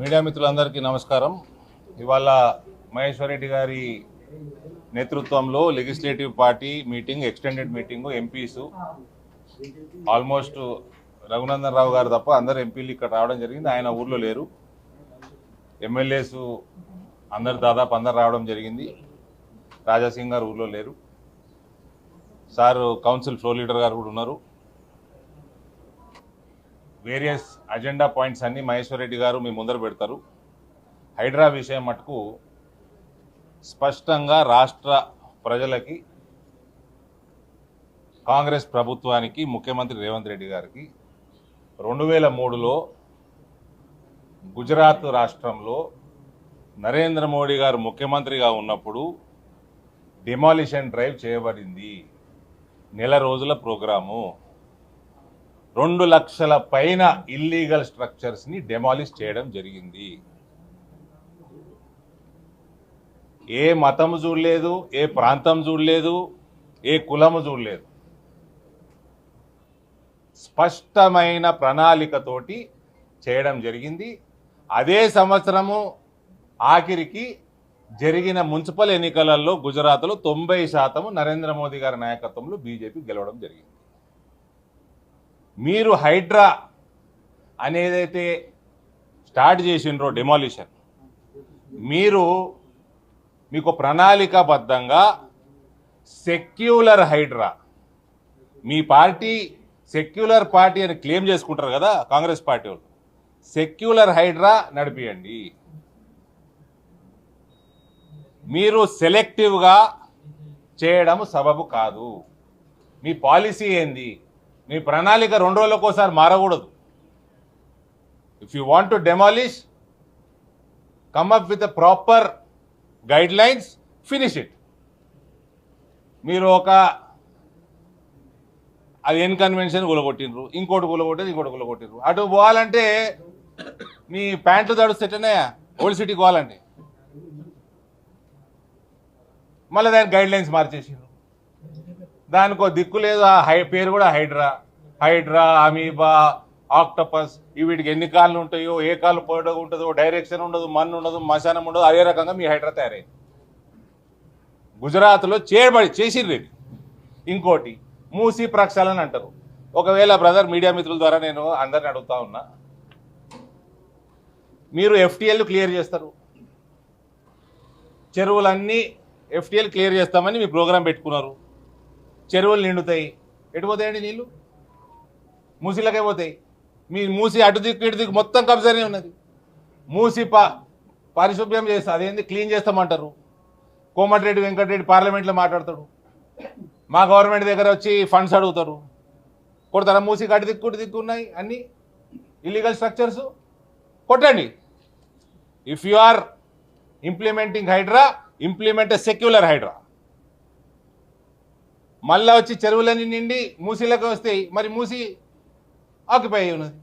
Media మిత్రులందరికీ నమస్కారం. ఇవాళ మహేశ్వర్ రెడ్డి గారి నేతృత్వంలో legislative party meeting, extended meeting, MPs almost Raghunandan Rao గారు తప్ప అందరు ఎంపీలు ఇక్కడ రావడం జరిగింది. ఆయన ఊర్లో లేరు. ఎమ్మెల్యేస్ దాదాపు అందరు రావడం జరిగింది. రాజాసింగ్ గారు ఊర్లో లేరు. సార్ కౌన్సిల్ ఫ్లోర్ లీడర్ గారు కూడా ఉన్నారు. వేరియస్ అజెండా పాయింట్స్ అన్నీ మహేశ్వర్ రెడ్డి గారు మీ ముందర పెడతారు. హైడ్రా విషయం మటుకు స్పష్టంగా రాష్ట్ర ప్రజలకి, కాంగ్రెస్ ప్రభుత్వానికి, ముఖ్యమంత్రి రేవంత్ రెడ్డి గారికి 2003లో గుజరాత్ రాష్ట్రంలో నరేంద్ర మోడీ గారు ముఖ్యమంత్రిగా ఉన్నప్పుడు డిమాలిషన్ డ్రైవ్ చేయబడింది. నెల రోజుల ప్రోగ్రాము. 2 లక్షల పైన ఇల్లీగల్ స్ట్రక్చర్స్ని డెమాలిష్ చేయడం జరిగింది. ఏ మతము చూడలేదు, ఏ ప్రాంతం చూడలేదు, ఏ కులము చూడలేదు. స్పష్టమైన ప్రణాళికతోటి చేయడం జరిగింది. అదే సంవత్సరము ఆఖరికి జరిగిన మున్సిపల్ ఎన్నికలలో గుజరాత్లో 90% నరేంద్ర మోదీ గారి నాయకత్వంలో బీజేపీ గెలవడం జరిగింది. మీరు హైడ్రా అనేదైతే స్టార్ట్ చేసిండ్రో డెమాలిషన్, మీకు ప్రణాళికాబద్ధంగా సెక్యులర్ హైడ్రా, మీ పార్టీ సెక్యులర్ పార్టీ అని క్లెయిమ్ చేసుకుంటారు కదా కాంగ్రెస్ పార్టీ వాళ్ళు, సెక్యులర్ హైడ్రా నడిపియండి. మీరు సెలెక్టివ్గా చేయడం సబబు కాదు. మీ పాలసీ ఏంది? మీ ప్రణాళిక 2 రోజులకోసారి మారకూడదు. If you want to demolish, come up with a proper guidelines, finish it. మీరు అది ఎన్ కన్వెన్షన్ కూలగొట్టిండ్రు, ఇంకోటి కూలగొట్టారు, ఇంకోటి కూలగొట్టిండ్రు. అటు పోవాలంటే మీ ప్యాంట్లు తడుస్తేనే ఓల్డ్ సిటీకి పోవాలంటే మళ్ళీ దాని గైడ్ లైన్స్ మార్చేసిండ్రు. దానికో దిక్కు లేదు. పేరు కూడా హైడ్రా, అమీబా, ఆక్టోపస్. వీటికి ఎన్ని కాళ్ళు ఉంటాయో, ఏ కాళ్ళు పొడవు ఉంటుందో, డైరెక్షన్ ఉండదు, మన్ను ఉండదు, మశానం ఉండదు. అదే రకంగా మీ హైడ్రా తయారైంది. గుజరాత్లో చేసిర్రు. ఇంకోటి మూసీ ప్రక్షాళన అంటారు. ఒకవేళ బ్రదర్ మీడియా మిత్రుల ద్వారా నేను అందరిని అడుగుతా ఉన్నా, మీరు ఎఫ్టీఎల్ క్లియర్ చేస్తారు, చెరువులన్నీ ఎఫ్టీఎల్ క్లియర్ చేస్తామని మీ ప్రోగ్రాం పెట్టుకున్నారు. చెరువులు నిండుతాయి. ఎటు పోతాయండి నీళ్ళు? మూసీలకే పోతాయి. మీ మూసి అటు దిక్కు ఇటు దిక్కు మొత్తం కబ్జానే ఉన్నది. మూసి పారిశుభ్యం చేస్తా, అదేంది క్లీన్ చేస్తామంటారు. కోమటిరెడ్డి వెంకటరెడ్డి పార్లమెంట్లో మాట్లాడతాడు. మా గవర్నమెంట్ దగ్గర వచ్చి ఫండ్స్ అడుగుతారు. కొడతారా? మూసికి అటు దిక్కు ఇటు దిక్కు ఉన్నాయి అన్ని ఇల్లీగల్ స్ట్రక్చర్స్. కొట్టండి. If you are implementing HYDRAA, implement a secular HYDRAA. మళ్ళా వచ్చి చెరువులన్నీ నిండి మూసీలకు వస్తాయి. మరి మూసి ఆక్యుపై అయి ఉన్నది.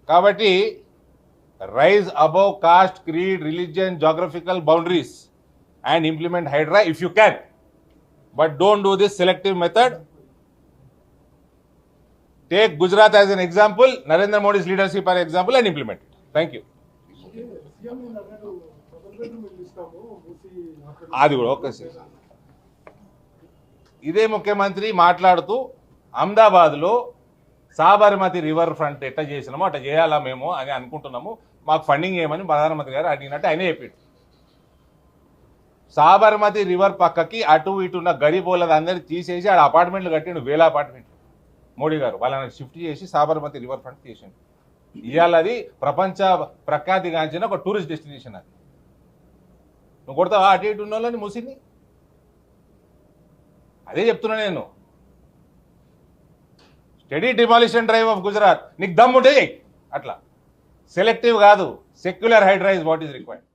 కాబట్టి rise above caste, creed, religion, geographical boundaries and implement HYDRAA if you can, but don't do this selective method. Take Gujarat as an example, Narendra Modi's leadership as an example, and implement it. Thank you. అది కూడా okay sir. ఇదే ముఖ్యమంత్రి మాట్లాడుతూ అహ్మదాబాద్లో Sabarmati river front ఎట్లా చేసినామో అట్లా చేయాలా మేము అని అనుకుంటున్నాము, మాకు ఫండింగ్ చేయమని ప్రధానమంత్రి గారు అడిగినట్టు ఆయన చెప్పాడు. సాబర్మతి రివర్ పక్కకి అటు ఇటు ఉన్న గరీబోళ్ళది అందరినీ తీసేసి ఆడ అపార్ట్మెంట్లు కట్టిండు, 1000 అపార్ట్మెంట్లు. మోడీ గారు వాళ్ళని షిఫ్ట్ చేసి సాబర్మతి రివర్ ఫ్రంట్ చేసిండు. ఇవాళ అది ప్రపంచ ప్రఖ్యాతిగాంచిన ఒక టూరిస్ట్ డెస్టినేషన్. అది నువ్వు కొడతావా అటు ఇటు ఉన్న వాళ్ళని మూసిని? అదే చెప్తున్నా నేను. Study demolition drive of Gujarat. నీకు దమ్ముంటే అట్లా సెలెక్టివ్ కాదు, secular HYDRAA is what is required.